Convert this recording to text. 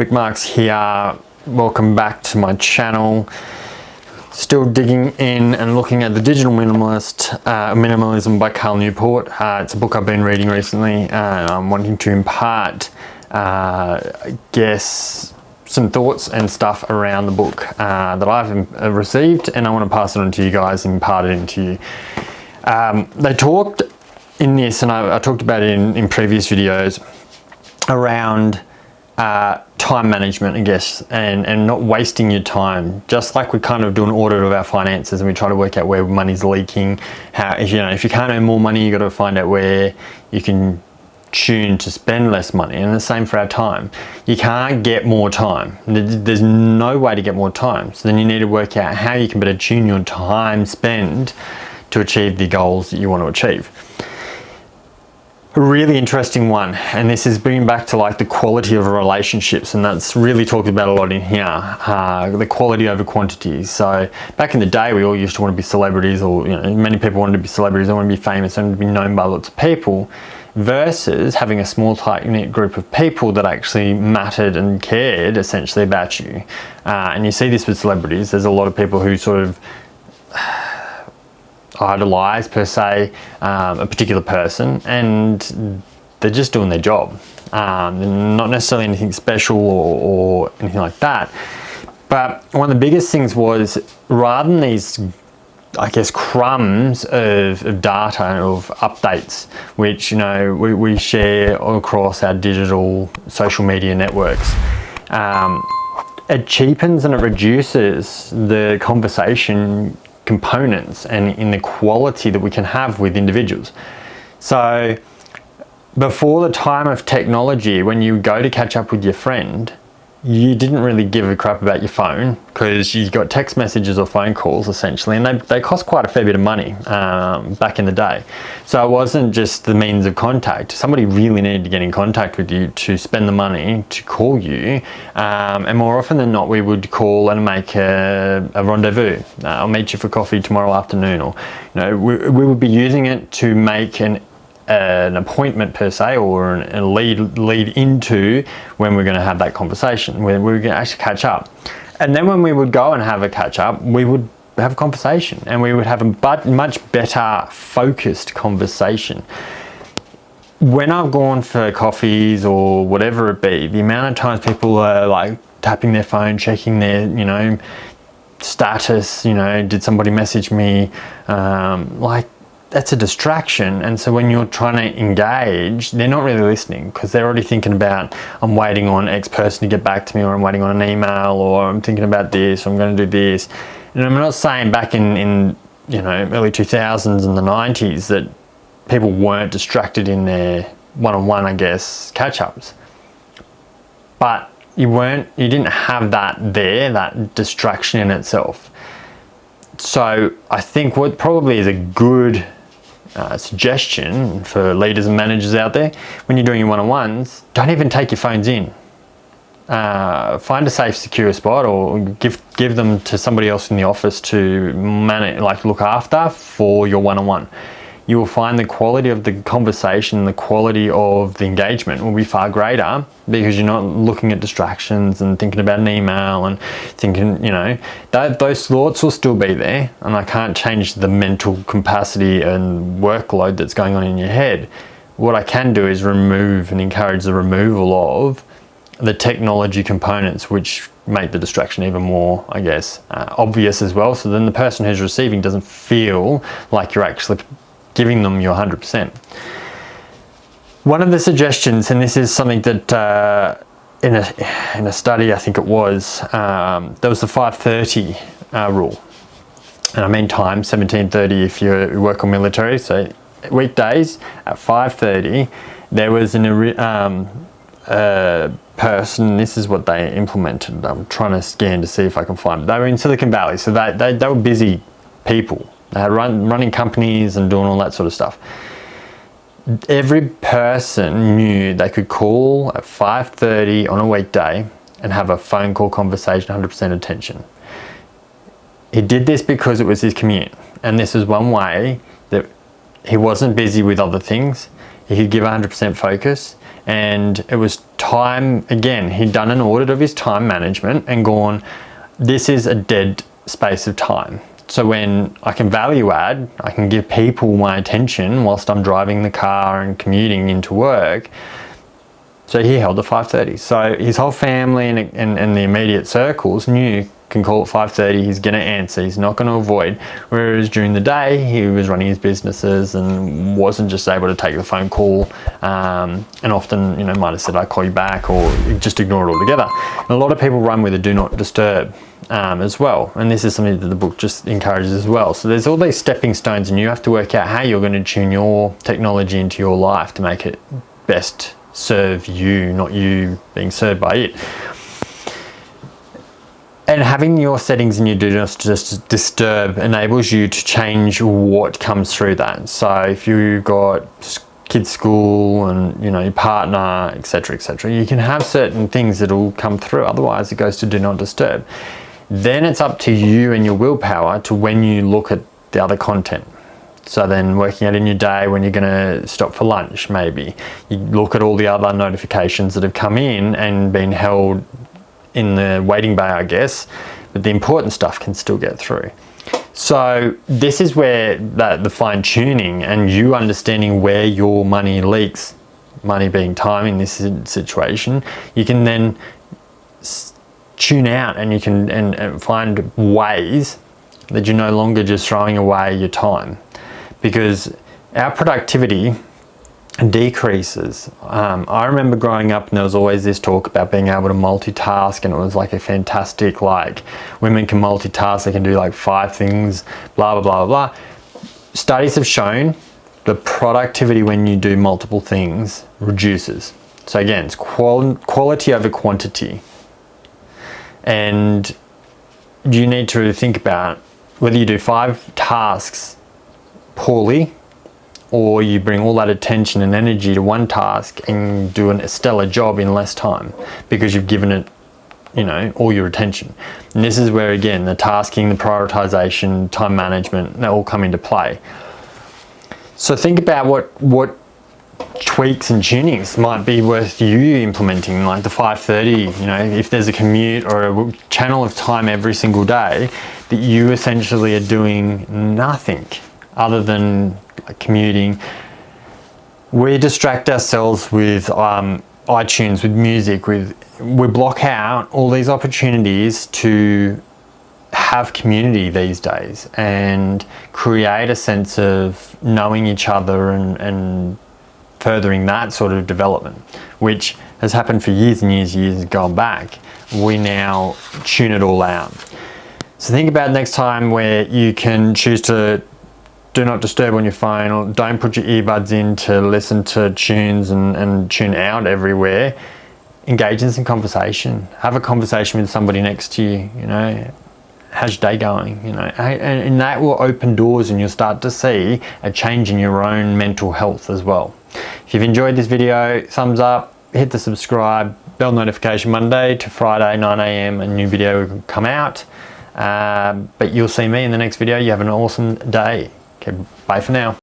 Rick Marks here. Welcome back to my channel. Still digging in and looking at The Digital Minimalist, Minimalism by Cal Newport. It's a book I've been reading recently, and I'm wanting to impart, I guess, some thoughts and stuff around the book that I've received, and I want to pass it on to you guys and impart it into you. They talked in this, and I talked about it in previous videos, around time management, I guess, and not wasting your time. Just like we kind of do an audit of our finances and we try to work out where money's leaking. How, if you can't earn more money, you got to find out where you can tune to spend less money. And the same for our time. You can't get more time. There's no way to get more time. So then you need to work out how you can better tune your time spend to achieve the goals that you want to achieve. A really interesting one, and this is bringing back to like the quality of relationships, and that's really talked about a lot in here, the quality over quantity. So back in the day, we all used to want to be celebrities, or many people wanted to be celebrities, they want to be famous, they want to be known by lots of people, versus having a small tight-knit group of people that actually mattered and cared essentially about you. And you see this with celebrities. There's a lot of people who sort of idolize per se a particular person, and they're just doing their job. Not necessarily anything special or anything like that. But one of the biggest things was, rather than these, I guess, crumbs of data and of updates, which we share across our digital social media networks, it cheapens and it reduces the conversation components and in the quality that we can have with individuals. So before the time of technology, when you go to catch up with your friend, you didn't really give a crap about your phone, because you got text messages or phone calls essentially, and they cost quite a fair bit of money back in the day. So it wasn't just the means of contact. Somebody really needed to get in contact with you to spend the money to call you, and more often than not we would call and make a rendezvous. I'll meet you for coffee tomorrow afternoon, or we would be using it to make an appointment per se, or a lead into when we're going to have that conversation, when we're going to actually catch up. And then when we would go and have a catch up, we would have a conversation, and we would have a much better focused conversation. When I've gone for coffees or whatever it be, the amount of times people are like tapping their phone, checking their status, did somebody message me, that's a distraction. And so when you're trying to engage, they're not really listening, because they're already thinking about, I'm waiting on X person to get back to me, or I'm waiting on an email, or I'm thinking about this, or I'm going to do this. And I'm not saying back in early 2000s and the 90s that people weren't distracted in their one-on-one, I guess, catch-ups. But you didn't have that distraction in itself. So I think what probably is a good suggestion for leaders and managers out there, when you're doing your one-on-ones, don't even take your phones in. Find a safe, secure spot, or give them to somebody else in the office to manage, look after for your one-on-one. You will find the quality of the conversation, the quality of the engagement will be far greater, because you're not looking at distractions and thinking about an email and thinking, those thoughts will still be there, and I can't change the mental capacity and workload that's going on in your head. What I can do is remove and encourage the removal of the technology components, which make the distraction even more, I guess, obvious as well. So then the person who's receiving doesn't feel like you're actually giving them your 100%. One of the suggestions, and this is something that in a study, I think it was, there was the 5:30 rule. And I mean time, 17:30 if you work on military. So weekdays at 5:30, there was a person, this is what they implemented. I'm trying to scan to see if I can find it. They were in Silicon Valley, so they were busy people. They had running companies and doing all that sort of stuff. Every person knew they could call at 5:30 on a weekday and have a phone call conversation, 100% attention. He did this because it was his commute, and this is one way that he wasn't busy with other things. He could give 100% focus, And it was time, again, he'd done an audit of his time management and gone, this is a dead space of time. So when I can value add, I can give people my attention whilst I'm driving the car and commuting into work. So he held at 5:30. So his whole family and the immediate circles knew, can call at 5:30, he's going to answer, he's not going to avoid. Whereas during the day, he was running his businesses and wasn't just able to take the phone call, and often, you know, might have said, I'll call you back, or just ignore it altogether. And a lot of people run with a do not disturb as well. And this is something that the book just encourages as well. So there's all these stepping stones, and you have to work out how you're going to tune your technology into your life to make it best serve you, not you being served by it. And having your settings in your do not disturb enables you to change what comes through that. So if you've got kids' school and, you know, your partner, etc., you can have certain things that will come through. Otherwise, it goes to do not disturb. Then it's up to you and your willpower to when you look at the other content. So then working out in your day when you're going to stop for lunch, maybe you look at all the other notifications that have come in and been held in the waiting bay, I guess, but the important stuff can still get through. So this is where the fine tuning and you understanding where your money leaks, money being time in this situation, you can then tune out and you can and find ways that you're no longer just throwing away your time, because our productivity decreases. I remember growing up and there was always this talk about being able to multitask, and it was like a fantastic, like, women can multitask, they can do like 5 things, blah, blah, blah, blah. Studies have shown the productivity when you do multiple things reduces. So again, it's quality over quantity. And you need to think about whether you do 5 tasks poorly, or you bring all that attention and energy to one task and do a stellar job in less time because you've given it, you know, all your attention. And this is where, again, the tasking, the prioritization, time management, they all come into play. So think about what tweaks and tunings might be worth you implementing, like the 5:30, you know, if there's a commute or a channel of time every single day that you essentially are doing nothing other than commuting. We distract ourselves with iTunes, with music, we block out all these opportunities to have community these days and create a sense of knowing each other and furthering that sort of development, which has happened for years and years and years gone back. We now tune it all out. So think about next time where you can choose to do not disturb on your phone, or don't put your earbuds in to listen to tunes and tune out everywhere. Engage in some conversation. Have a conversation with somebody next to you, you know, how's your day going, you know, and that will open doors and you'll start to see a change in your own mental health as well. If you've enjoyed this video, thumbs up, hit the subscribe, bell notification. Monday to Friday, 9 AM, a new video will come out. But you'll see me in the next video. You have an awesome day. Okay, bye for now.